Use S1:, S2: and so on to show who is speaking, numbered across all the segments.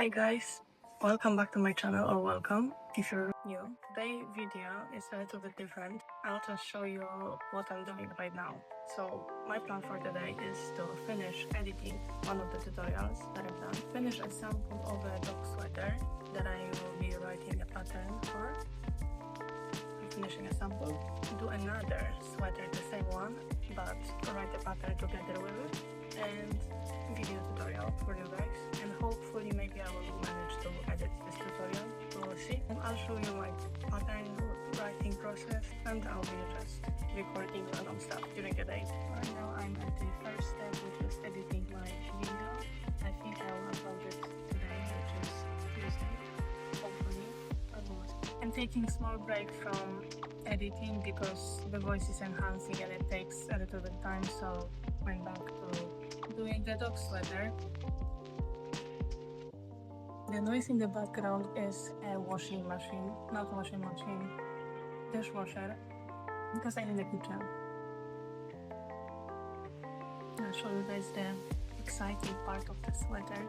S1: Hi guys, welcome back to my channel, or welcome if you're new. Today's video is a little bit different. I'll just show you what I'm doing right now. So my plan for today is to finish editing one of the tutorials that I've done, finish a sample of a dog sweater that I will be writing a pattern for. I'm finishing a sample, do another sweater, the same one, but write the pattern together with it, and video tutorial for you guys, and hopefully maybe I will manage to edit this tutorial. We'll see. And I'll show you my pattern writing process, and I'll be just recording random stuff during the day. Right now I'm at the first step, which is editing my video. I think I will upload it today, which is Tuesday, hopefully. I'm taking a small break from editing because the voice is enhancing and it takes a little bit of time, so went back to doing the dog sweater. The noise in the background is a washing machine, not washing machine, dishwasher, because I'm in the kitchen. I'll show you guys the exciting part of the sweater.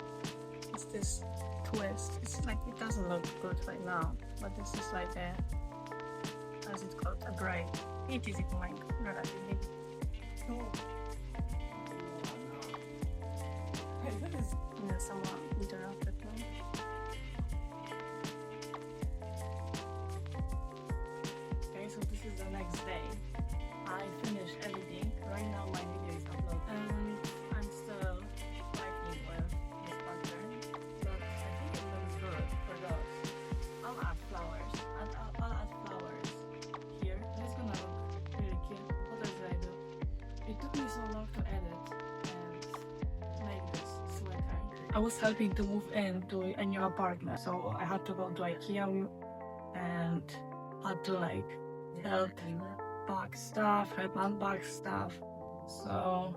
S1: It's this twist. It's like, it doesn't look good right now, but this is like a, how's it called, a braid. It's easy to make, relatively. Oh. Yeah, someone interrupted me. Okay, so this is the next day. I finished editing. Right now my video is uploaded. And I'm still writing with this pattern. But I think it looks good for those. I'll add flowers. I'll add flowers here. It's gonna look really cute. What else did I do? It took me so long to edit and make this sweater. I was helping to move into a new apartment, so I had to go to IKEA and had to like help pack stuff, help unpack stuff. So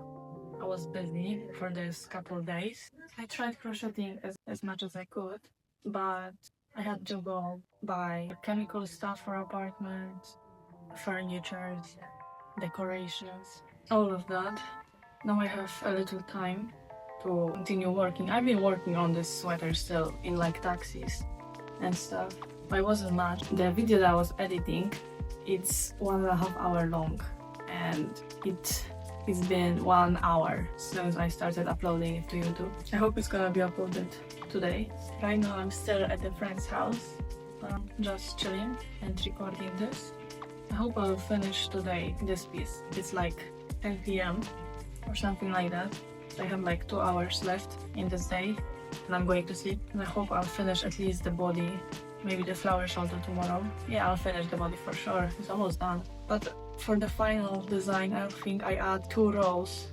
S1: I was busy for this couple of days. I tried crocheting as much as I could, but I had to go buy chemical stuff for apartment, furniture, decorations, all of that. Now I have a little time to continue working. I've been working on this sweater still in like taxis and stuff, but it wasn't much. The video that I was editing, it's 1.5 hours long, and it's been 1 hour since I started uploading it to YouTube. I hope it's gonna be uploaded today. Right now I'm still at a friend's house, just chilling and recording this. I hope I'll finish today this piece. It's like 10 p.m. or something like that. I have like 2 hours left in this day and I'm going to sleep, and I hope I'll finish at least the body, maybe the flower shoulder tomorrow. Yeah, I'll finish the body for sure, it's almost done. But for the final design, I think I add 2 rows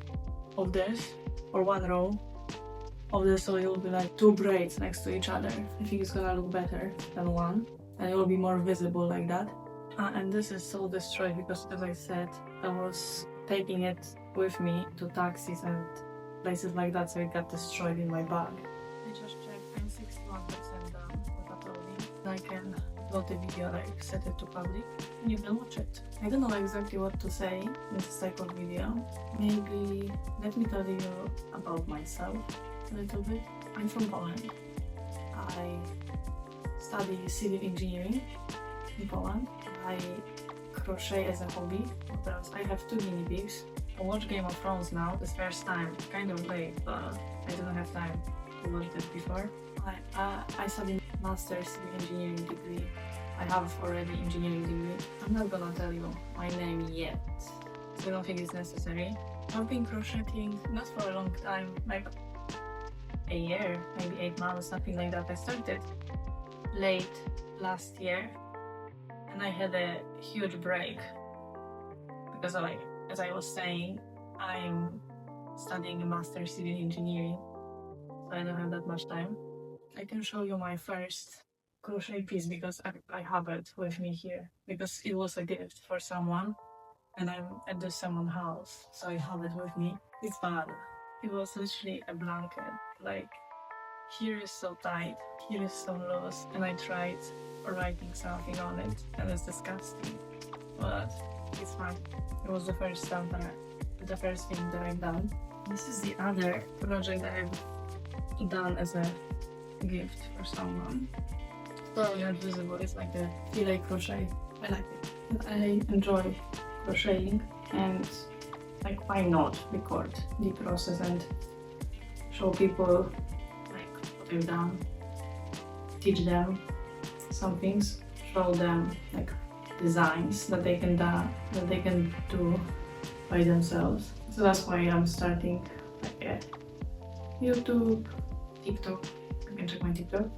S1: of this, or 1 row of this, so it will be like 2 braids next to each other. I think it's gonna look better than one, and it will be more visible like that. And this is so destroyed because, as I said, I was taking it with me to taxis and places like that, so it got destroyed in my bag. I just checked, I'm 61% done with uploading. I can upload the video, like set it to public, and you can watch it. I don't know exactly what to say in this type of video. Maybe let me tell you about myself a little bit. I'm from Poland. I study civil engineering in Poland. I crochet as a hobby. What else? I have 2 guinea pigs. I watch Game of Thrones now, this first time, kind of late, but I didn't have time to watch this before. I studied master's civil engineering degree. I have already engineering degree. I'm not gonna tell you my name yet, so I don't think it's necessary. I've been crocheting not for a long time, like a year, maybe 8 months, something like that. I started late last year and I had a huge break because as I was saying, I'm studying a master's civil engineering, so I don't have that much time. I can show you my first crochet piece because I have it with me here, because it was a gift for someone and I'm at this someone's house, so I have it with me. It's bad. It was literally a blanket. Like, here is so tight, here is so loose, and I tried writing something on it and it's disgusting, but it's fine. It was the first thing that I've done. This is the other project that I've done as a gift for someone. Totally not visible. It's like a filet crochet. I like it. I enjoy crocheting, and like why not record the process and show people like what I've done, teach them some things, show them like designs that they can do by themselves. So that's why I'm starting like a YouTube, TikTok. You can check my TikTok.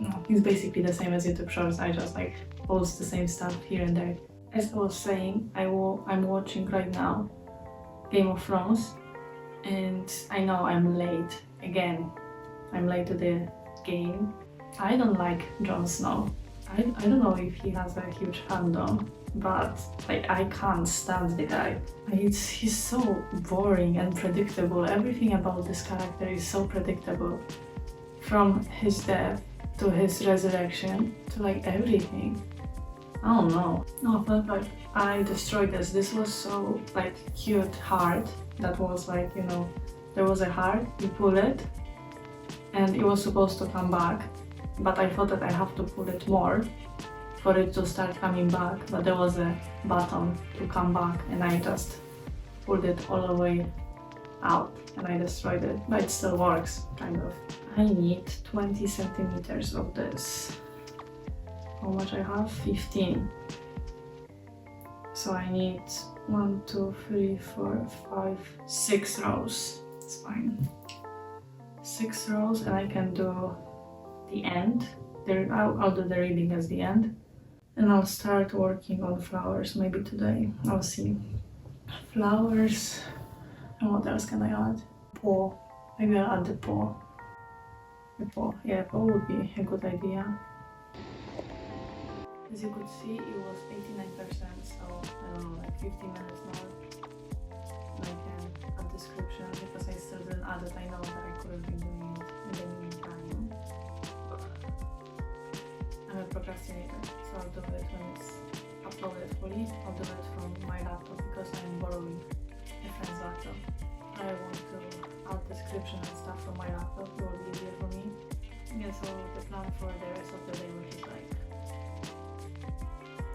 S1: No, it's basically the same as YouTube Shorts. I just like post the same stuff here and there. As I was saying, I'm watching right now Game of Thrones, and I know I'm late again. I'm late to the game. I don't like Jon Snow. I don't know if he has a huge fandom, but like I can't stand the guy. He's so boring and predictable. Everything about this character is so predictable. From his death to his resurrection to like everything. I don't know. No, but like I destroyed this. This was so like cute heart that was like, you know, there was a heart, you pull it and it was supposed to come back, but I thought that I have to pull it more for it to start coming back, but there was a button to come back and I just pulled it all the way out and I destroyed it, but it still works, kind of. I need 20 centimeters of this. How much I have? 15. So I need 1, 2, 3, 4, 5, 6 rows. It's fine. 6 rows and I can do the end. I'll do the reading as the end. And I'll start working on flowers maybe today. I'll see. Flowers. And what else can I add? Paw. Maybe I'll add the paw. The paw. Yeah, paw would be a good idea. As you could see, it was 89%, so I don't know, like 15 minutes more. And I can add description because I still didn't add it. I know that I could have been doing it in the meantime. But I'm a procrastinator, so I'll do it when it's uploaded fully. I'll do it from my laptop because I'm borrowing a friend's laptop. I want to add description and stuff from my laptop. It will be easier for me. Yeah, so the plan for the rest of the day, which is like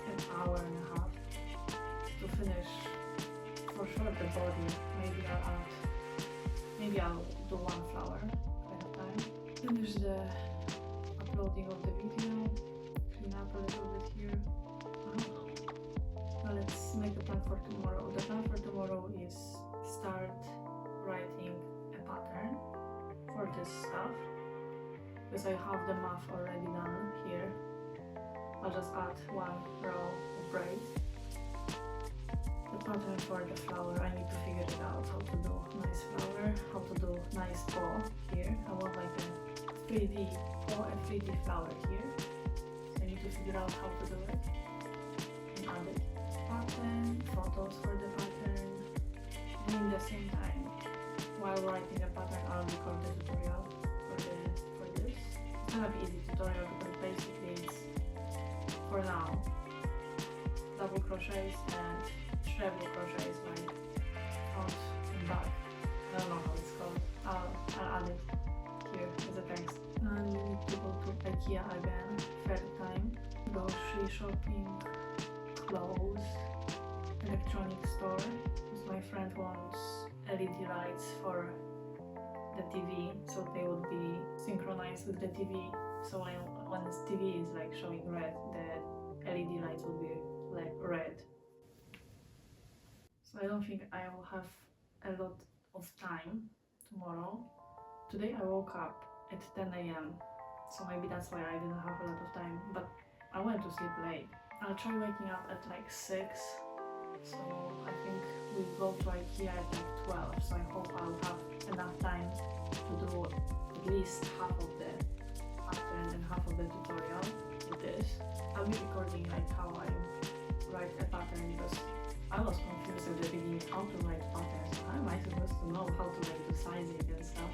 S1: an hour and a half to finish for sure the body. Maybe I'll do one flower kind of time. Finish the uploading of the video, clean up a little bit here. Now let's make the plan for tomorrow. The plan for tomorrow is start writing a pattern for this stuff because I have the math already done here. I'll just add 1 row of braid. The pattern for the flower, I need to figure it out how to do nice flower, how to do nice paw here. I want like a 3D paw and 3D flower here. So I need to figure out how to do it and add it. Pattern, photos for the pattern, and in the same time, while writing the pattern, I'll record the tutorial for this. It's gonna be easy tutorial because basically it's, for now, double crochets and treble crochets like front and back. I don't know how it's called. I'll add it here as a text. And we need to go to IKEA again, third time. Grocery shopping, clothes, electronic store. Because my friend wants LED lights for the TV, so they would be synchronized with the TV. So when this TV is like showing red, the LED lights would be like red. So I don't think I will have a lot of time tomorrow. Today I woke up at 10 AM, so maybe that's why I didn't have a lot of time, but I went to sleep late. I'll try waking up at like 6, so I think we go to IKEA at like 12, so I hope I'll have enough time to do at least half of the pattern and half of the tutorial with this. I'll be recording like how I write a pattern because I was confused at the beginning how to write patterns. How am I supposed to know how to like do sizing and stuff?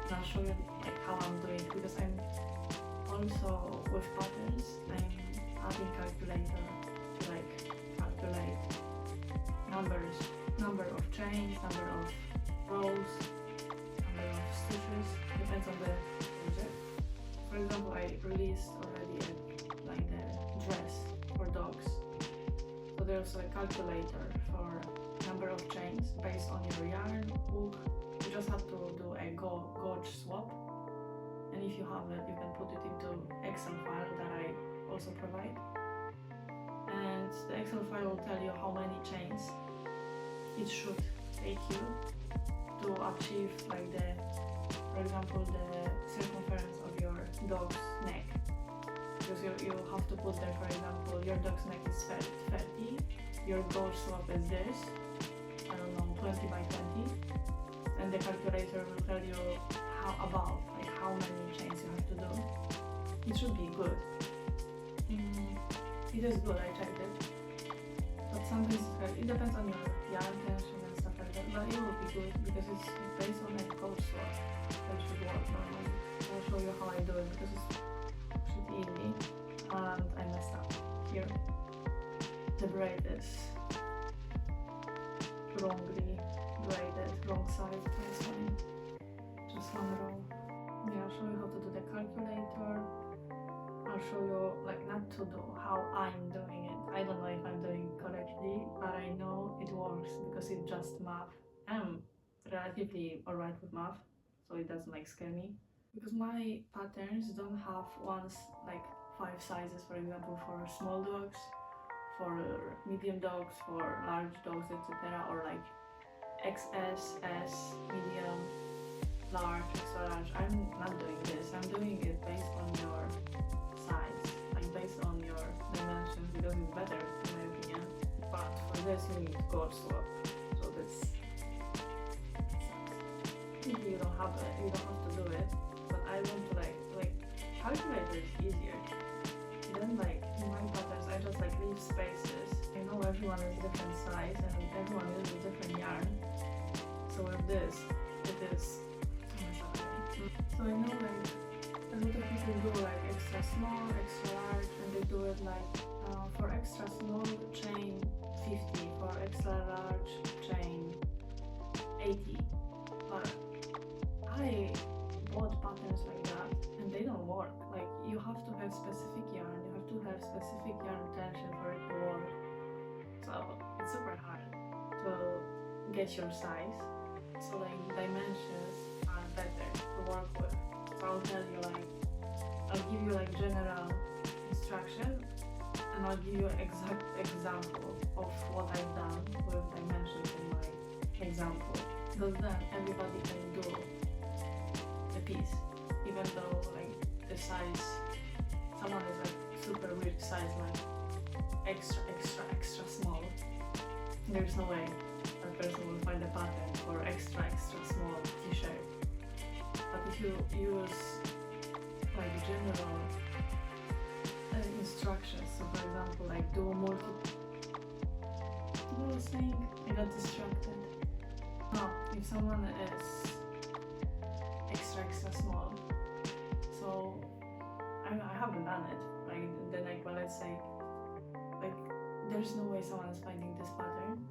S1: And I'll show you like how I'm doing because I'm also with patterns. I'm adding calculator to like calculate numbers, number of chains, number of rows, number of stitches, depends on the project. I released already like the dress for dogs. So there's a calculator for number of chains based on your yarn, hook. You just have to do a gauge swap, and if you have it, you can put it into Excel file that I also provide. And the Excel file will tell you how many chains it should take you to achieve like the, for example, the circumference of your dog's neck. Because you have to put there, for example, your dog's neck is 30, your gauge swap is this, I don't know, 20 by 20, and the calculator will tell you how many chains you have to do. It should be good. It is good, I checked it. But sometimes it depends on your yarn tension and stuff like that. But it will be good because it's based on a gauge swap. That should work normally. I'll show you how I do it because it's pretty easy. And I messed up here. The braid is wrongly braided, wrong side. That's fine. Just one row. Yeah, I'll show you how to do the calculator. I'll show you like not to do how I'm doing it. I don't know if I'm doing it correctly, but I know it works because it's just math. I'm relatively alright with math, so it doesn't like scare me. Because my patterns don't have ones like 5 sizes, for example, for small dogs, for medium dogs, for large dogs, etc. Or like XS, S, medium, large, extra large. I'm not doing this. I'm doing it based on your size, like based on your dimensions, because it's better in my opinion. But for this you need gauge swap. So this if you don't have it, you don't have to do it. But I want to like calculator is easier. Then like in my patterns I just like leave spaces. I know everyone is different size and everyone uses different yarn. So with this, it is. So I know like a lot of people do like extra small, extra large, and they do it like for extra small chain 50, for extra large chain 80. But I bought patterns like that and they don't work. Like you have to have specific yarn, you have to have specific yarn tension for it to work. So it's super hard to get your size. So like dimensions are better to work with. So I'll tell you like, I'll give you like general instruction and I'll give you exact example of what I've done with dimensions in my example. Because then everybody can do the piece, even though like the size, someone is like super rich size, like extra small. There's no way that person will find a pattern for extra small t-shirt. But if you use like general instructions, so for example like do multiple, what was I saying? I got distracted. Now, if someone is extra small, so I haven't done it, like then like, but let's say like there's no way someone is finding this pattern.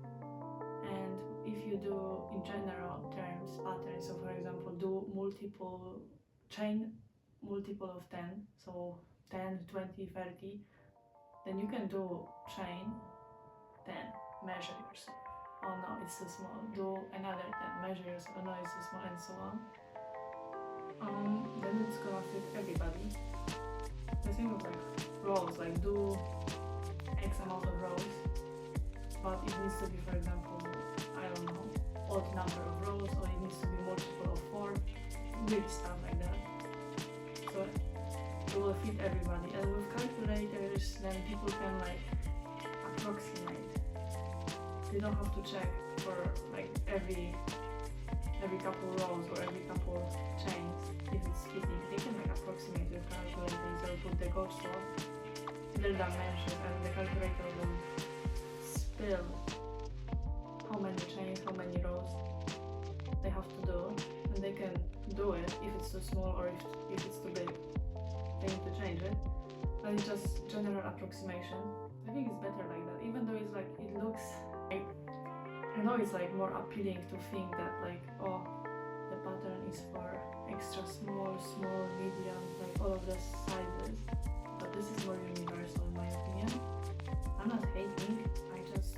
S1: And if you do in general terms patterns, so for example do multiple chain, multiple of 10, so 10, 20, 30, then you can do chain 10, measure yourself, oh no it's too small, do another 10, measure yourself, oh no it's too small, and so on. Then it's gonna fit everybody. The same with like rows, like do X amount of rows, but it needs to be, for example, I don't know, odd number of rows, or it needs to be multiple of 4, weird stuff like that. So it will fit everybody. And with calculators, then people can like approximate. They don't have to check for like every couple rows or every couple chains if it's fitting. They can like approximate with calculators or put the gauge swap, their dimensions, and the calculator will spill how many chains, how many rows they have to do, and they can do it if it's too small or if it's too big. They need to change it, but it's just general approximation. I think it's better like that, even though it's like, it looks like, I know it's like more appealing to think that like, oh, the pattern is for extra small, medium, like all of the sizes sizes, but this is more universal in my opinion. I'm not hating, I just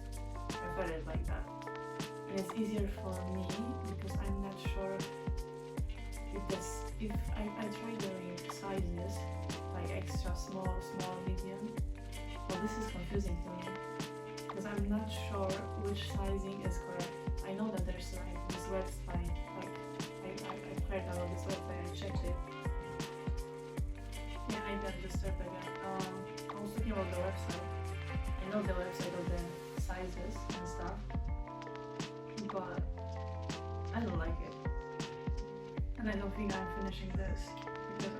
S1: prefer it like that. And it's easier for me because I'm not sure if I try doing sizes like extra small, medium. Well, this is confusing to me because I'm not sure which sizing is correct. I know that there's like this website, like I've heard about this website, I checked it. Yeah, I got disturbed again. I was talking about the website. I know the website of the sizes and stuff, but I don't like it. And I don't think I'm finishing this because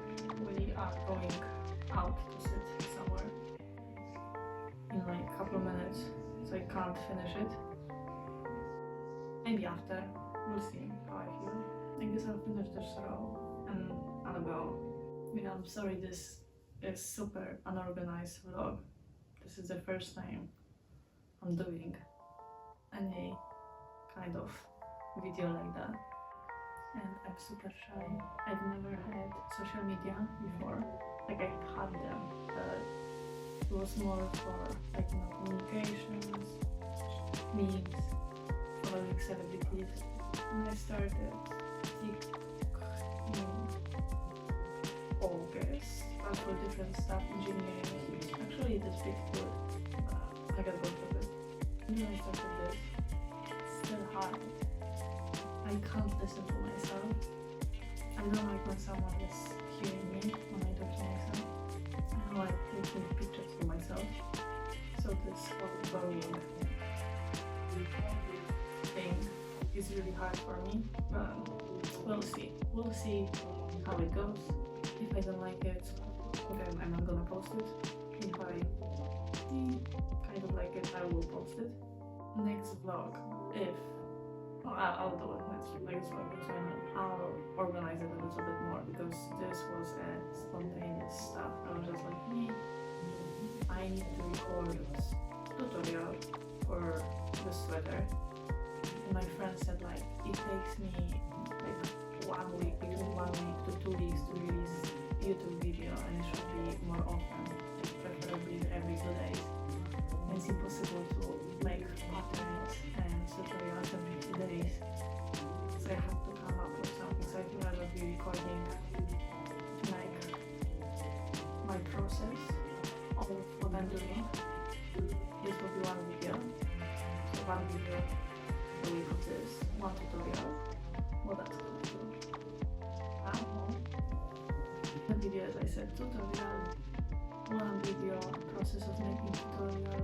S1: we are going out to sit somewhere in like a couple of minutes, so I can't finish it. Maybe after, we'll see how I feel. I guess I'll finish this row and I'll go. Yeah, I'm sorry this is super unorganized vlog. This is the first time I'm doing any kind of video like that. And I'm super shy. I've never had social media before. Like I've had them, but it was more for like, you know, communications, memes, following celebrities. And I started TikTok in August, but for different stuff, engineering. Actually it is pretty good. I got both of it. And then I started this. It's still hard. I can't listen to myself. I don't like when someone is hearing me when I talk to myself. I don't like taking pictures of myself. So this whole volume thing is really hard for me. But we'll see. We'll see how it goes. If I don't like it, then I'm not gonna post it. If I kind of like it, I will post it. Next vlog, if I'll do it next vlog, so I'll organize it a little bit more because this was a spontaneous stuff. I was just like, I need to record a tutorial for the sweater. And my friend said like, it takes me like 1 week, between 1 week to 2 weeks to release YouTube video, and it should be more often, preferably every 2 days. And it's impossible to make patterns and tutorials every 2 days, so I have to come up with something. So I think I will be recording like my process of what I'm doing. This will be 1 video, so 1 video a week of this, 1 tutorial. What that's gonna do, I don't know. The video, as I said, tutorial, 1 video, process of making tutorial,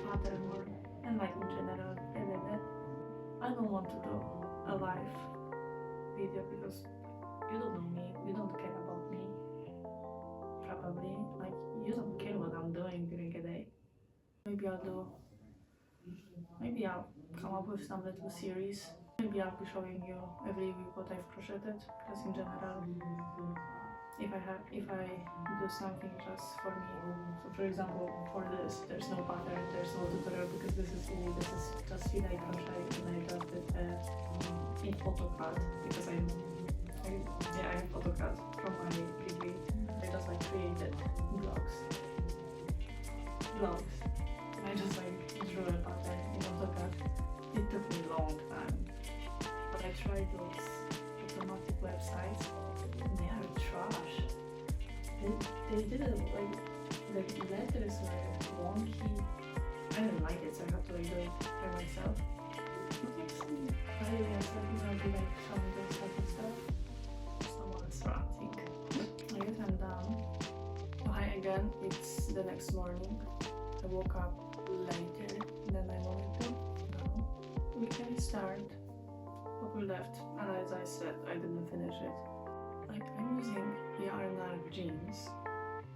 S1: pattern work, and like in general, everything. I don't want to do a live video because you don't know me, you don't care about me, probably, like you don't care what I'm doing during a day. Maybe I'll come up with some little series. Maybe I'll be showing you every week what I've crocheted, because in general, if I do something just for me, so for example, for this, there's no pattern, there's no tutorial, because this is just filet crochet, and I just did in AutoCAD, because I have AutoCAD from my degree. I just like created blocks, and I just like drew a pattern in AutoCAD. It took me a long time, but I tried those automatic websites, and they are trash. They didn't like, the letters were wonky. I didn't like it, so I had to like do it by myself. I think I'll be like showing this type of stuff. Someone's ranting. I guess I'm done. So hi again, it's the next morning. I woke up later than I wanted to. Now we can start what we left, and as I said, I didn't finish it. Like, I'm using yarn jeans,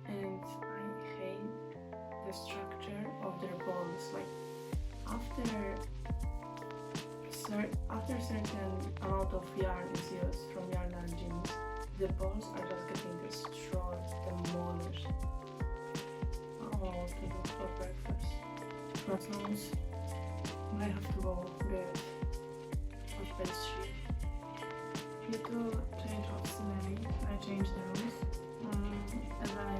S1: and I hate the structure of their balls. Like, after certain amount of yarn is used from yarn jeans, the balls are just getting destroyed, demolished. I don't know what to do for breakfast. Croissants. I have to go get hot pastry. Little change of scenery. I changed the rooms, and I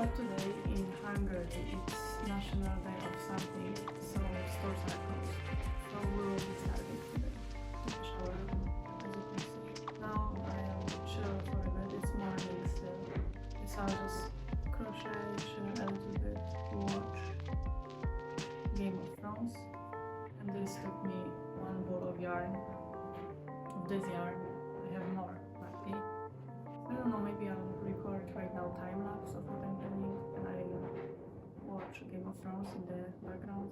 S1: But today in Hungary it's National Day of something, so stores are closed. So we will be starting today. Take a shower, as you can see. Now I'll chill for a bit. It's morning still. So I'll just crochet, chill a little bit, watch Game of Thrones. And this took me one ball of yarn. Of this yarn, I have more, luckily. I don't know, maybe I'll record right now time lapse of what I'm doing and I'll watch Game of Thrones in the background.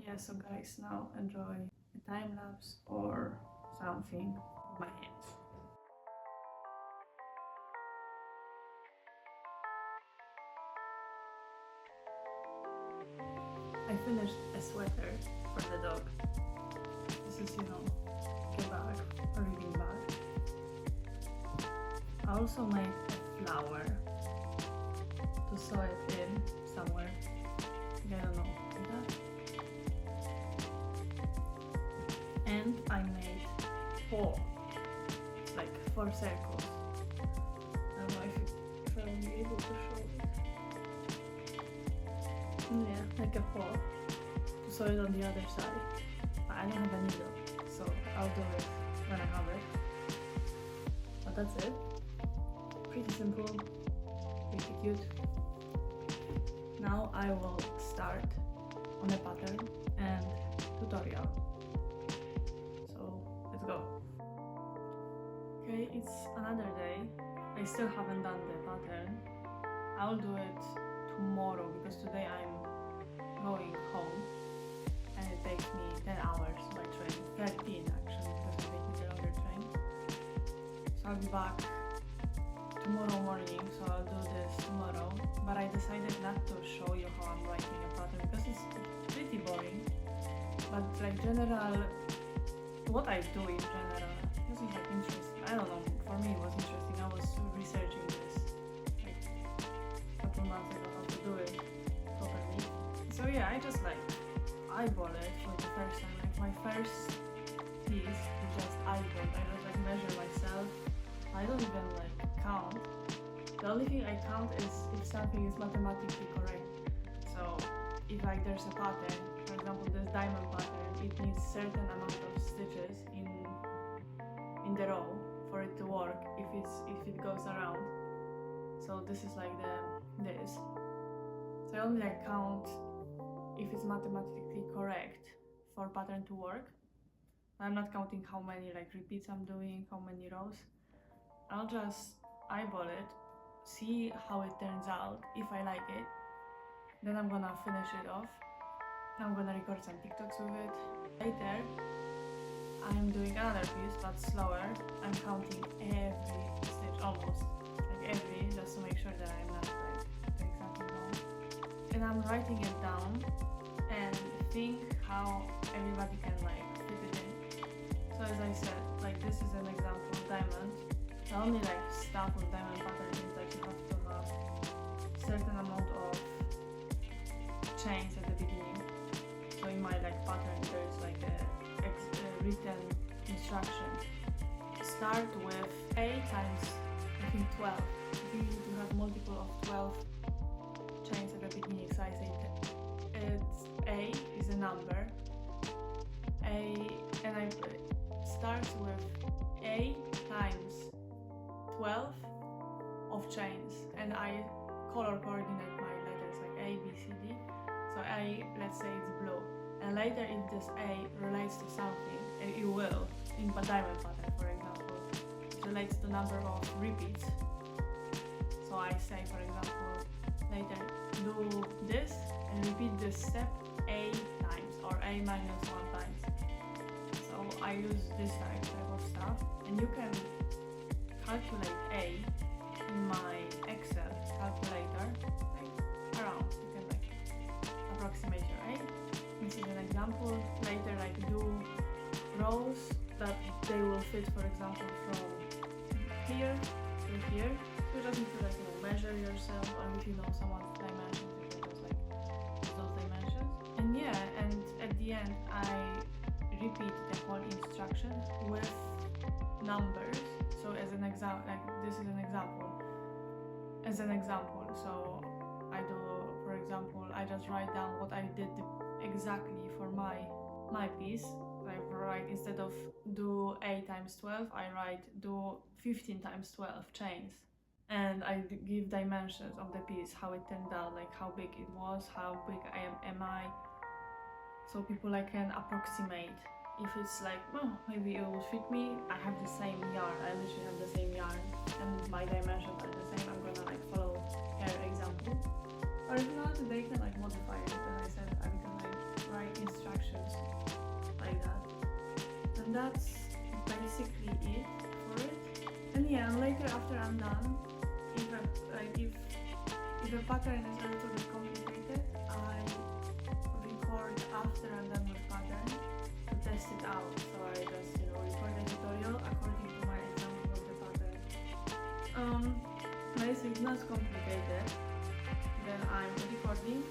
S1: Yeah, so guys, now enjoy a time lapse or something with my hands. I finished a sweater for the dog. This is, a bag, a reading bag. I also made a flower to sew it in somewhere. I don't know, like that. And I made 4. It's like 4 circles. I don't know if I will be able to show it. Yeah, like a 4 to sew it on the other side. But I don't have a needle, so I'll do it when I have it. But that's it. Pretty simple, pretty cute. Now I will start on a pattern and tutorial. So let's go. Okay, it's another day. I still haven't done the pattern. I'll do it tomorrow because today I'm going home and it takes me 10 hours by train. 13 actually, because I'm taking the longer train. So I'll be back tomorrow morning, so I'll do this tomorrow. But I decided not to show you how I'm writing a pattern because it's pretty boring. But like general, what I do in general, this is like interesting. I don't know, for me it was interesting. I was researching this like a couple months ago how to do it properly. So yeah, I just like eyeball it for the first time. Like my first piece is just eyeball. I just like measure myself. I don't even like count. The only thing I count is if something is mathematically correct. So if like there's a pattern, for example this diamond pattern, it needs certain amount of stitches in the row for it to work if it goes around. So this is like this. So I only like count if it's mathematically correct for pattern to work. I'm not counting how many like repeats I'm doing, how many rows. I'll just eyeball it, see how it turns out, if I like it. Then I'm gonna finish it off. I'm gonna record some TikToks with it. Later, I'm doing another piece, but slower. I'm counting every stitch, almost. Like every, just to make sure that I'm not like doing something wrong. And I'm writing it down and think how everybody can like fit it in. So as I said, like this is an example of diamond. The only like stuff with diamond pattern is that you have to have certain amount of chains at the beginning. So in my like pattern there's like a written instruction. Start with A times I think 12. You need to have multiple of 12 chains at the beginning. So I say it's A is a number. And I start with A times 12 of chains, and I color coordinate my letters like A, B, C, D. So A, let's say it's blue, and later if this A relates to something, and it will, in diamond pattern for example, it relates to number of repeats. So I say for example, later do this and repeat this step A times or A minus 1 times. So I use this type of stuff, and you can calculate A in my Excel calculator, like around, you can like approximate your A. This is an example. Later like do rows that they will fit, for example, from here to here. You just need to like measure yourself, or if you know someone's dimensions, you can just like use those dimensions. And yeah, and at the end I repeat the whole instruction with numbers. So as an example, like this is an example. As an example, so I do, for example, I just write down what I did exactly for my piece. I write, instead of do 8 times 12, I write do 15 times 12 chains. And I give dimensions of the piece, how it turned out, like how big it was, how big am I, so people like can approximate. If it's like, oh, maybe it will fit me, I have the same yarn, I literally have the same yarn, and my dimensions are the same, I'm gonna like follow her example. Or if not, they can like modify it, as I said, I can like write instructions like that. And that's basically it for it. And yeah, later after I'm done, if a pattern is a little bit complicated, I record after I'm done with pattern to test it out. So I just, record the tutorial according to my example of the pattern. If it's not complicated, then I'm recording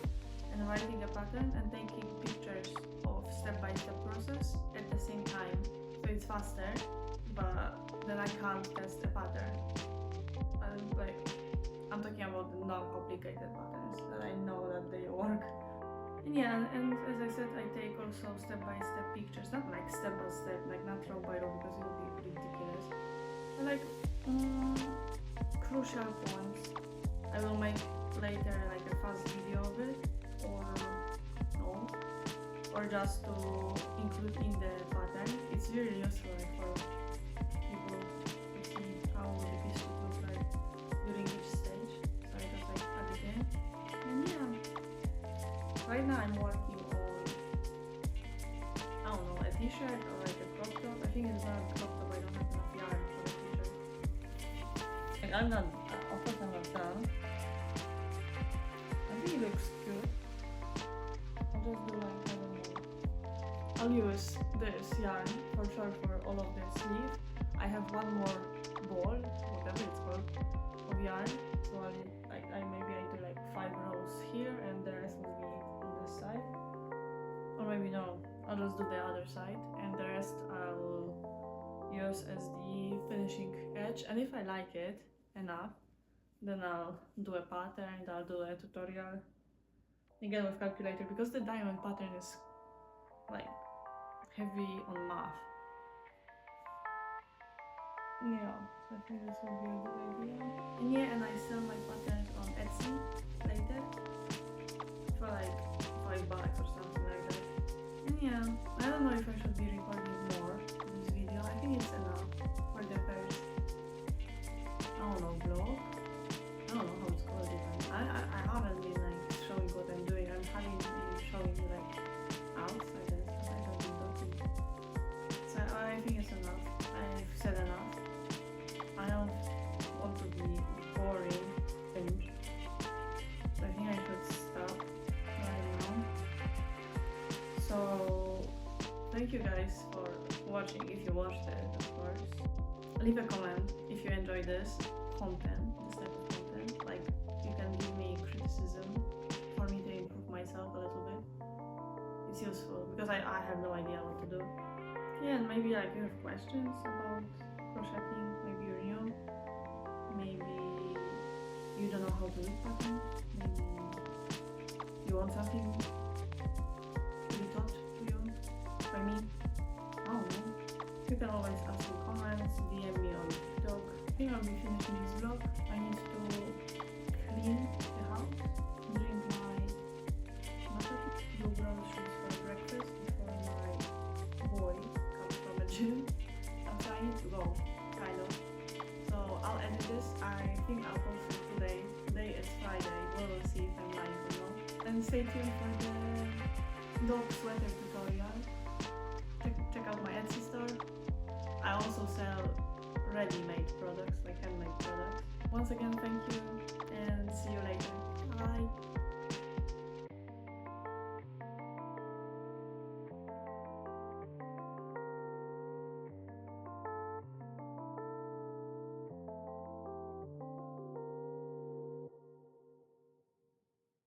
S1: and writing a pattern and taking pictures of step-by-step process at the same time. So it's faster, but then I can't test the pattern. I'm talking about the non-complicated patterns that I know that they work. And yeah, and as I said, I take also step-by-step pictures, not like step-by-step, like not row by row because it would be ridiculous, but like crucial points. I will make later like a fast video of it, or no, or just to include in the pattern. It's really useful like, for people to see how the piece should look like during each stage. So I just like add it in. And yeah, right now I'm working on, I don't know, a t-shirt or like a crop top. I think it's not a crop top, I don't have enough yarn for a t-shirt. Like I'm not, of course I'm not done. I think it looks good. I'll just do like, I don't know. I'll use this yarn for sure for all of the sleeve. I have one more ball, whatever it's called, of yarn. So maybe I do like 5 rows here and the rest will be on this side. Or maybe no, I'll just do the other side and the rest I'll use as the finishing edge. And if I like it enough, then I'll do a pattern, I'll do a tutorial again with calculator, because the diamond pattern is like heavy on math. Yeah, so I think this will be a good idea. And yeah, and I sell my patterns on Etsy later for like $5 or something like that. And yeah, I don't know if I should be recording more in this video. I think it's enough for the first, I don't know, vlog. I don't know how it's called even. I haven't been like showing what I'm doing. I'm having been showing you like outside and stuff. I don't been talking. So I think it's enough. I've said enough. I don't want to be boring and so I think I should stop right now. So thank you guys for watching, if you watched it, of course. Leave a comment if you enjoy this content, this type of content. Like, you can give me criticism for me to improve myself a little bit. It's useful because I have no idea what to do. Yeah, and maybe like you have questions about crocheting, maybe you're new, maybe you don't know how to read patterns, maybe you want something to be taught to you by me. I don't know. You can always ask me comments, DM me on TikTok. I think I'll be finishing this vlog. I need to clean the house, drink my matcha tea, go groceries for breakfast before my boy comes from the gym. So I need to go, kind of. So I'll edit this. I think I'll post it today. Today is Friday. We'll see if I'm live or not. And stay tuned for the dog sweater tutorial. Check out my Etsy store. I also sell ready-made products, like handmade products. Once again, thank you and see you later.